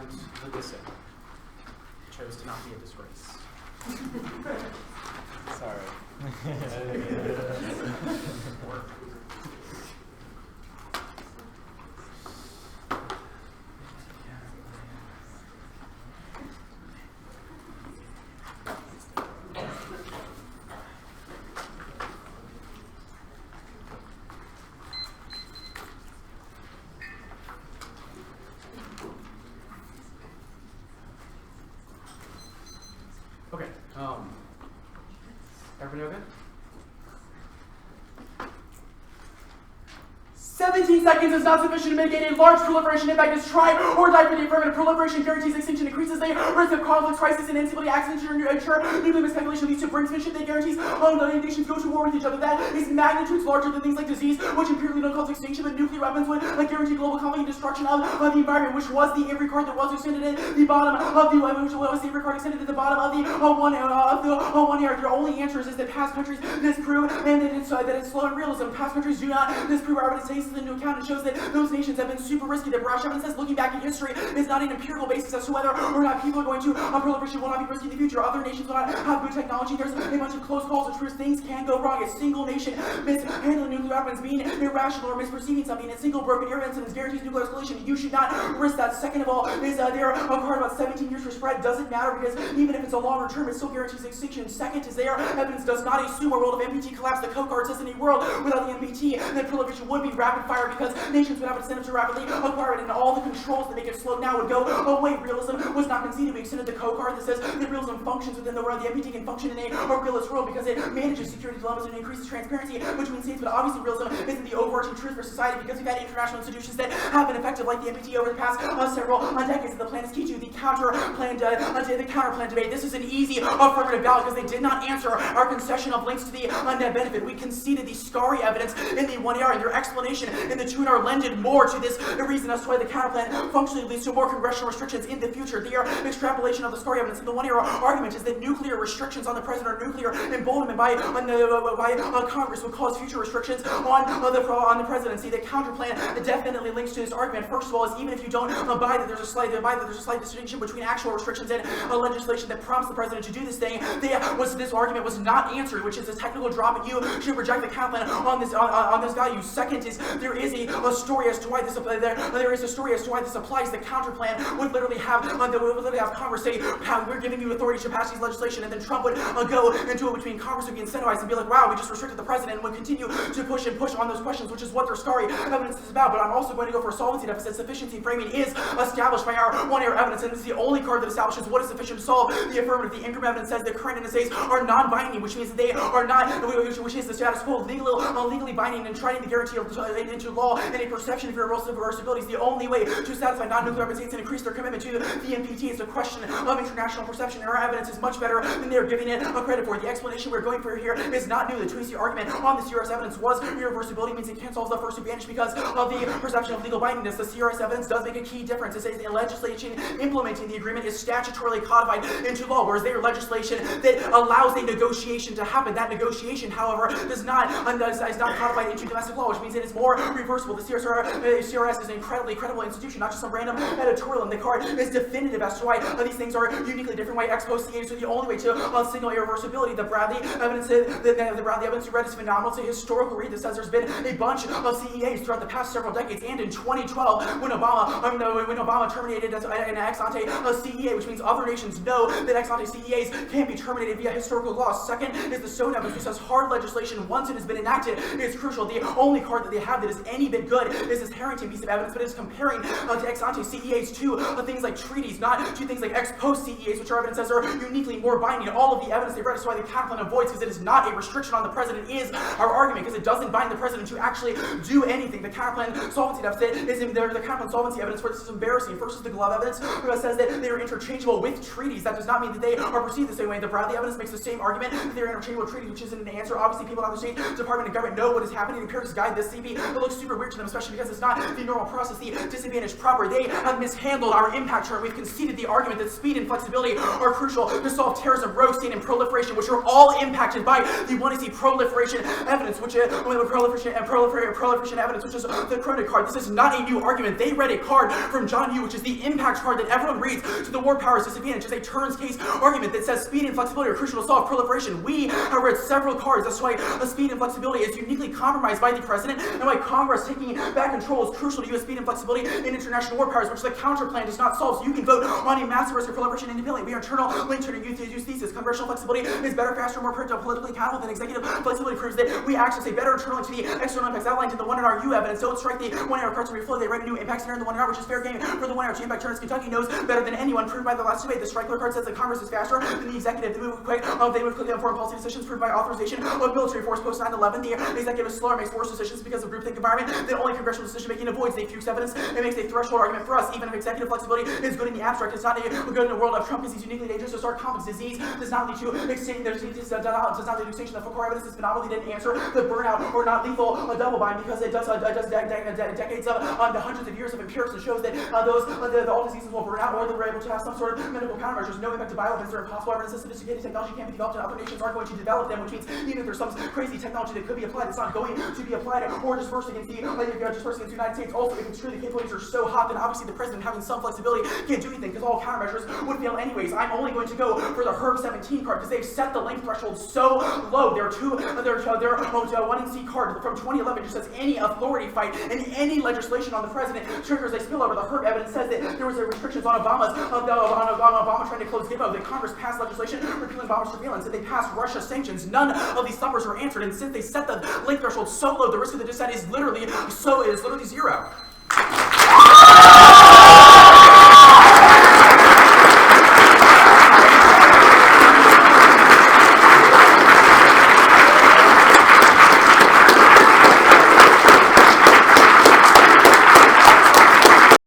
and the dissent chose to not be a disgrace. Sorry. Okay, everybody okay? 17 seconds is not sufficient to mitigate a large proliferation impact. Is try or die for the affirmative. Proliferation guarantees extinction, increases the risk of conflicts, crisis, and instability. Accidents ensure nuclear miscalculation leads to brinksmanship. That guarantees the nations go to war with each other. That is magnitudes larger than things like disease, which empirically don't cause extinction, but nuclear weapons would guarantee global conflict and destruction of the environment, which was the Avery card that was extended at the bottom of the Avery card extended at the bottom of the one year. Their only answers is that past countries disprove and that it's slow and realism. Past countries do not disprove. Our evidence takes into account and shows that those nations have been super risky. That brash evidence says looking back at history is not an empirical basis as to whether or not people are going to proliferation will not be risky in the future. Other nations will not have good technology. There's a bunch of close calls of truth. Things can go wrong. A single nation mishandling nuclear weapons, being irrational or misperceiving something. A single broken air incident guarantees nuclear escalation. You should not risk that. Second of all, is there a card about 17 years for spread? Doesn't matter because even if it's a longer term, it still guarantees extinction. Second is their evidence does not assume a world of NDT collapse. The code card says in a world without the NDT, that proliferation would be rapid fire because nations would have incentive to rapidly acquire it, and all the controls that make it slow now would go away. Realism was not conceded. We extended the code card that says that realism functions within the world. The NDT can function in a realist world because it manages security dilemmas and increases transparency between states. But obviously, realism isn't the overarching truth for society because we've had international institutions that have been effective, like the NDT, over the past several decades. The plan is key to the counter plan debate. This is an easy affirmative ballot because they did not answer our concession of links to the net benefit. We conceded the SCARI evidence in the 1AR, and their explanation in the 2AR lended more to this reason as to why the counter plan functionally leads to more congressional restrictions in the future. Their extrapolation of the SCARI evidence in the 1AR argument is that nuclear restrictions on the president or nuclear emboldenment by Congress would cause future restrictions on the presidency. The counter plan definitely links to this argument. First of all, is even if you don't buy that there's a slight distinction between actual restrictions and legislation that prompts the president to do this thing, this argument was not answered, which is a technical drop, and you should reject the counter plan on this value. Second is there is a story as to why this applies. The counter plan would literally have Congress say, "We're giving you authority to pass these legislation," and then Trump would go into it between Congress would be incentivized and be like, "Wow, we just restricted the president," and would continue to push on those questions, which is what their SCARI evidence is about. But I'm also going to go for a solvency deficit. Sufficiency framing is established by our 1AR evidence, and this is the only card that establishes what is sufficient to solve the affirmative. The Ingram evidence says that current NSAs are non-binding, which means that they are not, which is the status quo, legally binding, and trying to guarantee into law and a perception of irreversibility is the only way to satisfy non-nuclear weapon states and increase their commitment to the NPT. It's a question of international perception, and our evidence is much better than they're giving it credit for. The explanation we're going for here is not new. The Tracy argument on the CRS evidence was irreversibility means it can't solve the first advantage because of the perception of legal bindingness. The CRS evidence does make a key difference. It says the legislation implementing the agreement is statutorily codified into law, whereas their legislation that allows a negotiation to happen. That negotiation, however, is not codified into domestic law, which means it is more reversible. The CRS is an incredibly credible institution, not just some random editorial, and the card is definitive as to why these things are uniquely different. Why ex post CAs are the only way to signal irreversibility. The Bradley evidence you read is phenomenal. It's a historical read that says there's been a bunch of CEAs throughout the past several decades, and in 2012, when Obama terminated an ex ante CEA, which means other nations know that ex ante CEAs can be terminated via historical law. Second is the Stone evidence, which says hard legislation, once it has been enacted, is crucial. The only card that they have that is any bit good is this Harrington piece of evidence, but it is comparing to ex ante CEAs to things like treaties, not to things like ex post CEAs, which our evidence says are uniquely more binding. All of the evidence they read is why the counter plan avoids, because it is not a restriction on the president, is our argument, because it doesn't bind the president to actually do anything. The counter plan solvency deficit is in there. The counter plan solvency evidence for this is embarrassing. First is the glove evidence, which says that they are interchangeable with treaties. That does not mean that they are perceived the same way. The Bradley evidence makes the same argument that they are interchangeable with treaties, which isn't an answer. Obviously, people out of the State Department and government know what is happening. Empirics guide this CP. The looks super weird to them, especially because it's not the normal process, the disadvantage proper. They have mishandled our impact chart. We've conceded the argument that speed and flexibility are crucial to solve terrorism, rogue state, and proliferation, which are all impacted by the 1AC proliferation evidence, which is proliferation evidence, which is the Cronin card. This is not a new argument. They read a card from John Yoo, which is the impact card that everyone reads to the war powers disadvantage. It's a turns case argument that says speed and flexibility are crucial to solve proliferation. We have read several cards. That's why the speed and flexibility is uniquely compromised by the president, and why Congress taking back control is crucial to U.S. speed and flexibility in international war powers, which the counter plan does not solve. So you can vote on a massive risk of proliferation independently. We are internal link to use thesis. Congressional flexibility is better, faster, more predictable, politically accountable than executive flexibility. Proves that we access a better internal link to the external impacts outlined in the 1NR U evidence. Don't strike the 1NR cards to reflow. They write a new impact scenario in the 1NR, which is fair game for the 1NR impact turns. Kentucky knows better than anyone, proved by the last debate. The Strickler card says that Congress is faster than the executive. They move quick. They move quickly on foreign policy decisions, proved by authorization of military force post 9/11. The executive is slower, makes worse decisions because of groupthink environment that only congressional decision making avoids. They Fuchs evidence. It makes a threshold argument for us. Even if executive flexibility is good in the abstract, it's not good in the world of Trump because he's uniquely dangerous to start complex disease. Does not lead to extinction. Does not lead to extinction. The full core evidence is phenomenal. They didn't answer the burnout or not lethal double bind because it does decades of the hundreds of years of empirics that shows that all diseases will burn out, or they're able to have some sort of medical countermeasures. No impact to bioweapons are impossible. Evidence that sophisticated technology can't be developed, and other nations aren't going to develop them, which means even if there's some crazy technology that could be applied, it's not going to be applied or dispersed against the United States. Also, if it's true the capabilities are so hot, then obviously the president having some flexibility can't do anything because all countermeasures would fail anyways. I'm only going to go for the Herb 17 card because they've set the length threshold so low. Their 1NC card from 2011 just says any authority fight and any legislation on the president triggers a spillover. The Herb evidence says that there was restrictions on Obama trying to close Gitmo. That Congress passed legislation repealing Obama's surveillance. That they passed Russia sanctions. None of these numbers were answered, and since they set the length threshold so low, the risk of the dissent is literally zero.